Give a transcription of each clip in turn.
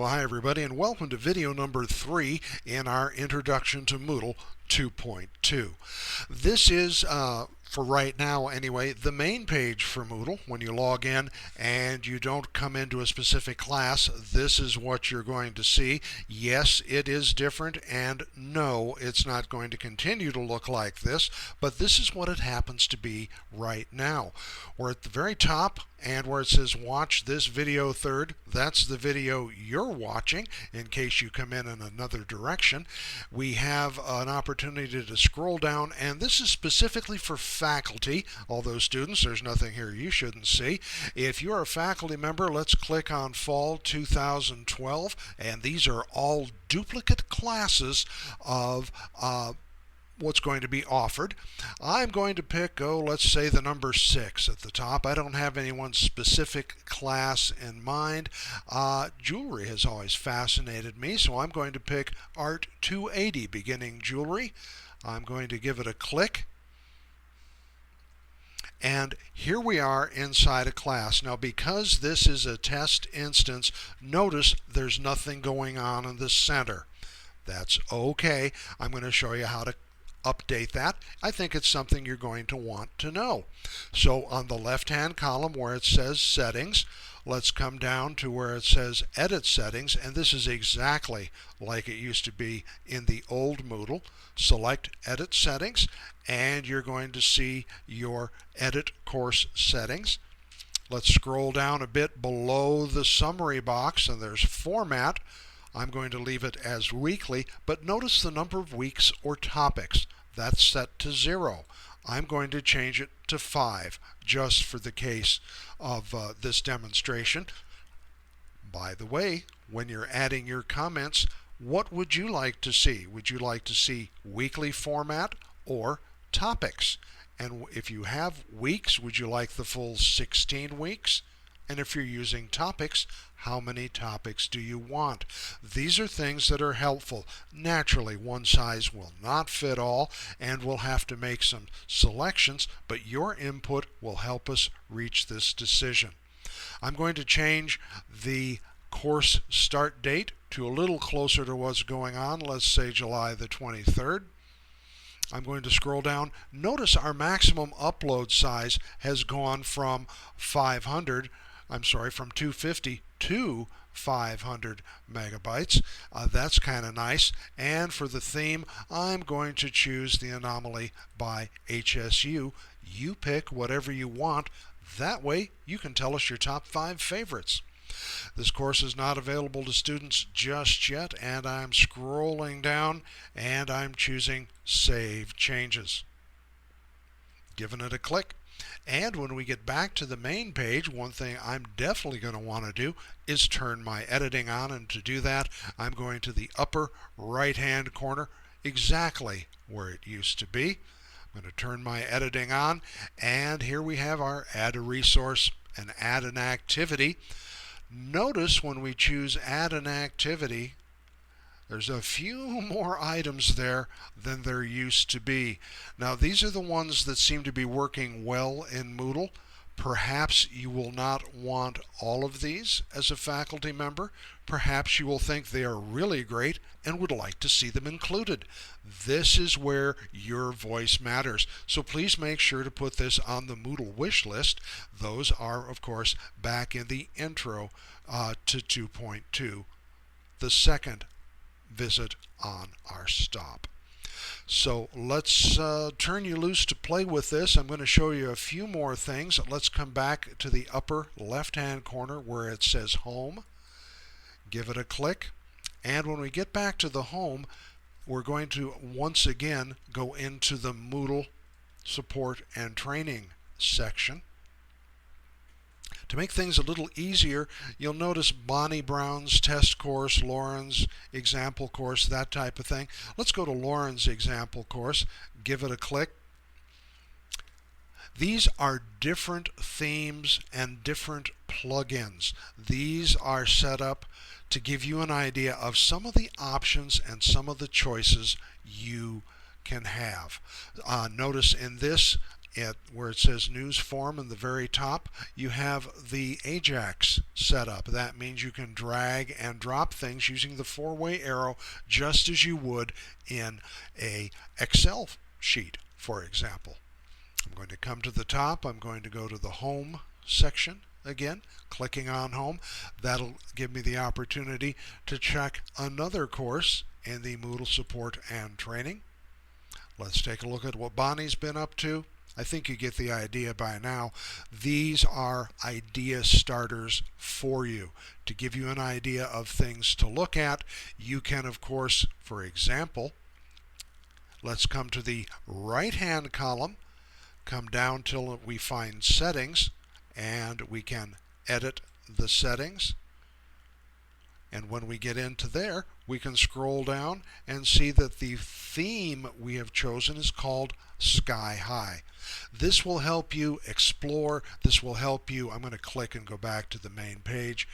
Well, hi everybody, and welcome to video number 3 in our Introduction to Moodle 2.2. This is, for right now anyway, the main page for Moodle. When you log in and you don't come into a specific class, this is what you're going to see. Yes, it is different, and no, it's not going to continue to look like this, but this is what it happens to be right now. We're at the very top, and where it says watch this video third, that's the video you're watching in case you come in another direction. We have an opportunity to scroll down, and this is specifically for faculty, although students, there's nothing here you shouldn't see. If you're a faculty member, let's click on Fall 2012, and these are all duplicate classes of what's going to be offered. I'm going to pick, let's say the number 6 at the top. I don't have any one specific class in mind. Jewelry has always fascinated me, so I'm going to pick Art 280, beginning jewelry. I'm going to give it a click. And here we are inside a class. Now, because this is a test instance, notice there's nothing going on in the center. That's okay. I'm going to show you how to update that. I think it's something you're going to want to know. So on the left-hand column where it says Settings, let's come down to where it says Edit Settings, and this is exactly like it used to be in the old Moodle. Select Edit Settings, and you're going to see your Edit Course Settings. Let's scroll down a bit below the summary box, and there's Format. I'm going to leave it as weekly, but notice the number of weeks or topics. That's set to 0. I'm going to change it to 5, just for the case of this demonstration. By the way, when you're adding your comments, what would you like to see? Would you like to see weekly format or topics? And if you have weeks, would you like the full 16 weeks? And if you're using topics, how many topics do you want? These are things that are helpful. Naturally, one size will not fit all, and we'll have to make some selections, but your input will help us reach this decision. I'm going to change the course start date to a little closer to what's going on. Let's say July the 23rd. I'm going to scroll down. Notice our maximum upload size has gone from 250 to 500 megabytes. That's kind of nice. And for the theme, I'm going to choose the Anomaly by HSU. You pick whatever you want. That way you can tell us your top 5 favorites. This course is not available to students just yet, and I'm scrolling down and I'm choosing Save Changes. Giving it a click. And when we get back to the main page, one thing I'm definitely going to want to do is turn my editing on, and to do that I'm going to the upper right hand corner, exactly where it used to be. I'm going to turn my editing on, and here we have our Add a Resource and Add an Activity. Notice when we choose Add an Activity, there's a few more items there than there used to be. Now, these are the ones that seem to be working well in Moodle. Perhaps you will not want all of these as a faculty member. Perhaps you will think they are really great and would like to see them included. This is where your voice matters. So please make sure to put this on the Moodle wish list. Those are, of course, back in the intro to 2.2, the second visit on our stop. So let's turn you loose to play with this. I'm going to show you a few more things. Let's come back to the upper left-hand corner where it says Home. Give it a click. And when we get back to the Home, we're going to once again go into the Moodle Support and Training section. To make things a little easier, you'll notice Bonnie Brown's test course, Lauren's example course, that type of thing. Let's go to Lauren's example course. Give it a click. These are different themes and different plugins. These are set up to give you an idea of some of the options and some of the choices you can have. Notice in this where it says News Form in the very top, you have the Ajax set up. That means you can drag and drop things using the four-way arrow just as you would in a Excel sheet, for example. I'm going to come to the top. I'm going to go to the Home section again, clicking on Home. That'll give me the opportunity to check another course in the Moodle support and training. Let's take a look at what Bonnie's been up to. I think you get the idea by now. These are idea starters for you to give you an idea of things to look at. You can, of course, for example, let's come to the right-hand column, come down till we find Settings, and we can edit the settings. And when we get into there, we can scroll down and see that the theme we have chosen is called Sky High. This will help you explore. This will help you. I'm going to click and go back to the main page,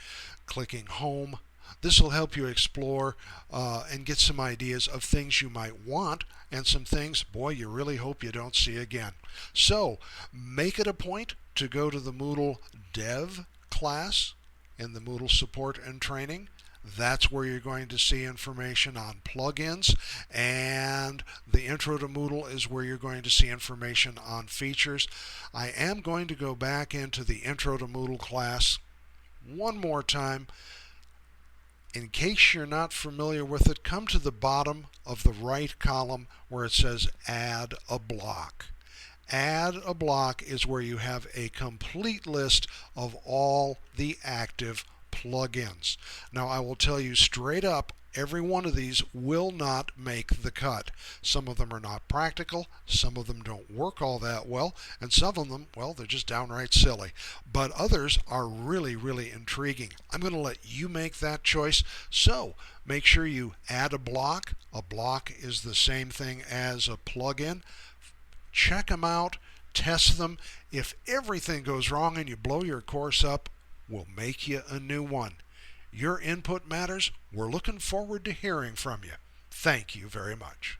clicking Home. This will help you explore and get some ideas of things you might want and some things, boy, you really hope you don't see again. So make it a point to go to the Moodle Dev class in the Moodle support and training. That's where you're going to see information on plugins, and the Intro to Moodle is where you're going to see information on features. I am going to go back into the Intro to Moodle class one more time. In case you're not familiar with it, come to the bottom of the right column where it says Add a Block. Add a block is where you have a complete list of all the active plugins. Now I will tell you straight up, every one of these will not make the cut. Some of them are not practical, some of them don't work all that well, and some of them, well, they're just downright silly. But others are really, really intriguing. I'm going to let you make that choice, so make sure you add a block. A block is the same thing as a plugin. Check them out, test them. If everything goes wrong and you blow your course up, we'll make you a new one. Your input matters. We're looking forward to hearing from you. Thank you very much.